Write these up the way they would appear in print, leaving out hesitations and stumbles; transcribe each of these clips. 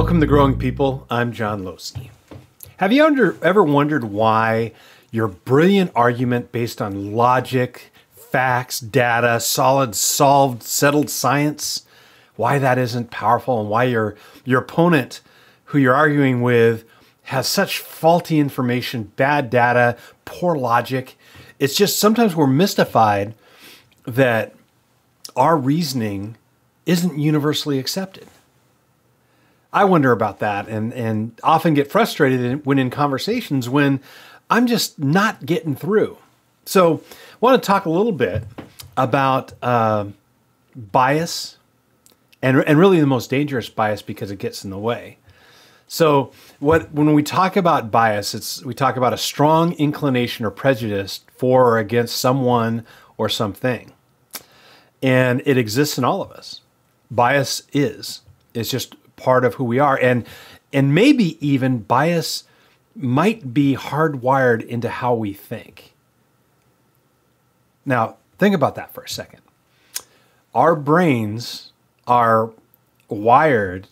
Welcome to Growing People. I'm John Losey. Have you ever wondered why your brilliant argument based on logic, facts, data, solid, solved, settled science, why that isn't powerful, and why your opponent who you're arguing with has such faulty information, bad data, poor logic? It's just sometimes we're mystified that our reasoning isn't universally accepted. I wonder about that and often get frustrated when in conversations when I'm just not getting through. So I want to talk a little bit about bias and really the most dangerous bias because it gets in the way. So when we talk about bias, we talk about a strong inclination or prejudice for or against someone or something. And it exists in all of us. Bias is. It's just part of who we are. And maybe even bias might be hardwired into how we think. Now, think about that for a second. Our brains are wired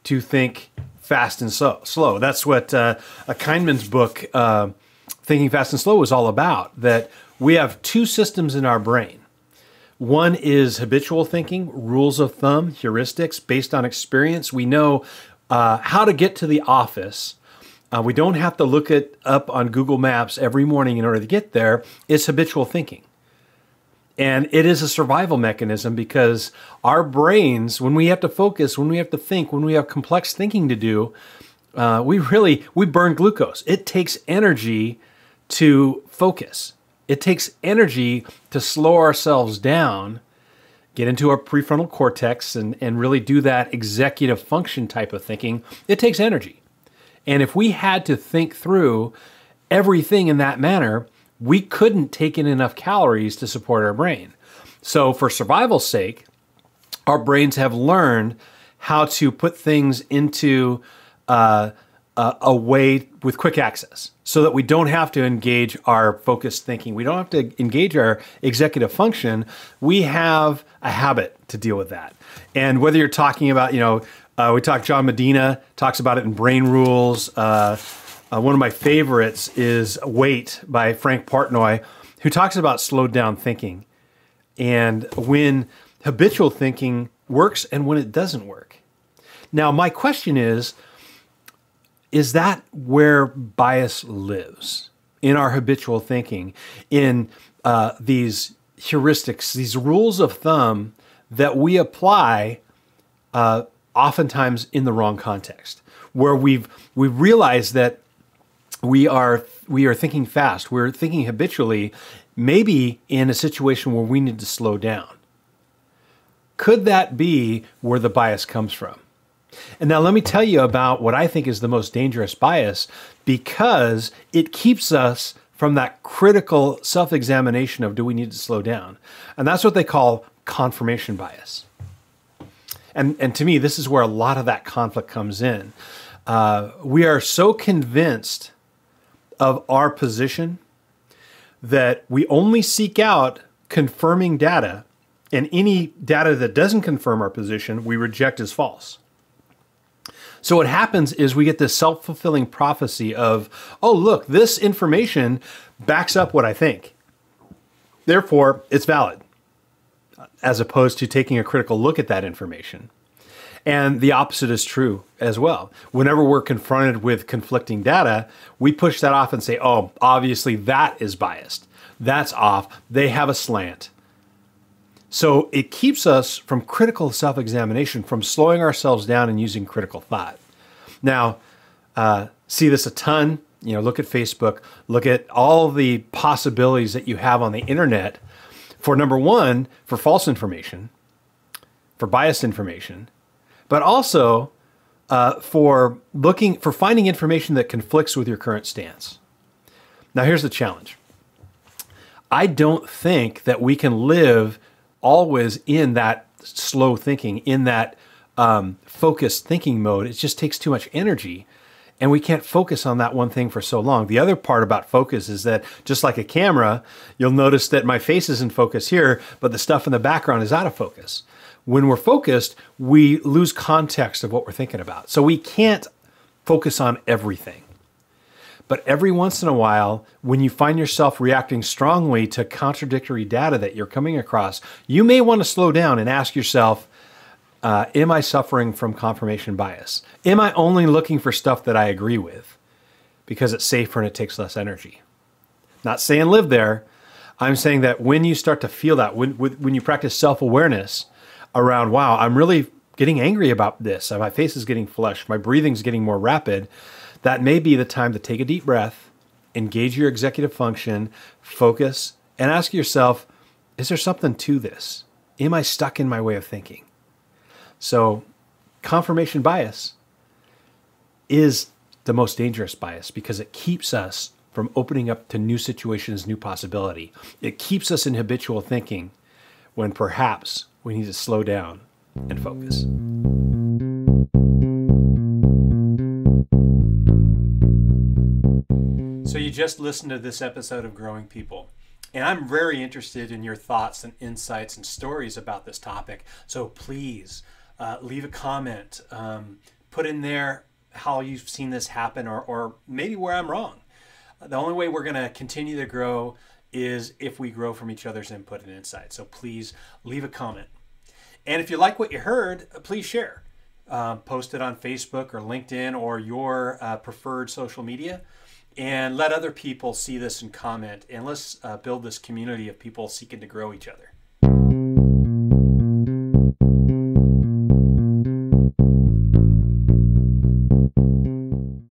to think fast and slow. That's what Kahneman's book, Thinking Fast and Slow, was all about, that we have two systems in our brain. One is habitual thinking, rules of thumb, heuristics based on experience. We know how to get to the office. We don't have to look it up on Google Maps every morning in order to get there. It's habitual thinking. And it is a survival mechanism because our brains, when we have to focus, when we have to think, when we have complex thinking to do, we burn glucose. It takes energy to focus. It takes energy to slow ourselves down, get into our prefrontal cortex and really do that executive function type of thinking. It takes energy. And if we had to think through everything in that manner, we couldn't take in enough calories to support our brain. So for survival's sake, our brains have learned how to put things into a way with quick access so that we don't have to engage our focused thinking. We don't have to engage our executive function. We have a habit to deal with that. And whether you're talking about, John Medina talks about it in Brain Rules. One of my favorites is Wait by Frank Partnoy, who talks about slowed down thinking and when habitual thinking works and when it doesn't work. Now, my question is that where bias lives? In our habitual thinking, in these heuristics, these rules of thumb that we apply oftentimes in the wrong context, where we've realized that we are thinking fast, we're thinking habitually, maybe in a situation where we need to slow down. Could that be where the bias comes from? And now let me tell you about what I think is the most dangerous bias, because it keeps us from that critical self-examination of, do we need to slow down? And that's what they call confirmation bias. And to me, this is where a lot of that conflict comes in. We are so convinced of our position that we only seek out confirming data, and any data that doesn't confirm our position, we reject as false. So what happens is we get this self-fulfilling prophecy of, oh, look, this information backs up what I think. Therefore, it's valid, as opposed to taking a critical look at that information. And the opposite is true as well. Whenever we're confronted with conflicting data, we push that off and say, oh, obviously that is biased. That's off. They have a slant. So it keeps us from critical self-examination, from slowing ourselves down and using critical thought. Now, see this a ton. Look at Facebook. Look at all the possibilities that you have on the internet for, number one, for false information, for biased information, but also for finding information that conflicts with your current stance. Now, here's the challenge. I don't think that we can live always in that slow thinking, in that focused thinking mode. It just takes too much energy. And we can't focus on that one thing for so long. The other part about focus is that just like a camera, you'll notice that my face is in focus here, but the stuff in the background is out of focus. When we're focused, we lose context of what we're thinking about. So we can't focus on everything. But every once in a while, when you find yourself reacting strongly to contradictory data that you're coming across, you may want to slow down and ask yourself, am I suffering from confirmation bias? Am I only looking for stuff that I agree with because it's safer and it takes less energy? Not saying live there. I'm saying that when you start to feel that, when you practice self-awareness around, wow, I'm really getting angry about this. My face is getting flushed. My breathing's getting more rapid. That may be the time to take a deep breath, engage your executive function, focus, and ask yourself, is there something to this? Am I stuck in my way of thinking? So confirmation bias is the most dangerous bias because it keeps us from opening up to new situations, new possibility. It keeps us in habitual thinking when perhaps we need to slow down and focus. So you just listened to this episode of Growing People. And I'm very interested in your thoughts and insights and stories about this topic. So please leave a comment, put in there how you've seen this happen or maybe where I'm wrong. The only way we're going to continue to grow is if we grow from each other's input and insight. So please leave a comment. And if you like what you heard, please share. Post it on Facebook or LinkedIn or your preferred social media. And let other people see this and comment. And let's build this community of people seeking to grow each other.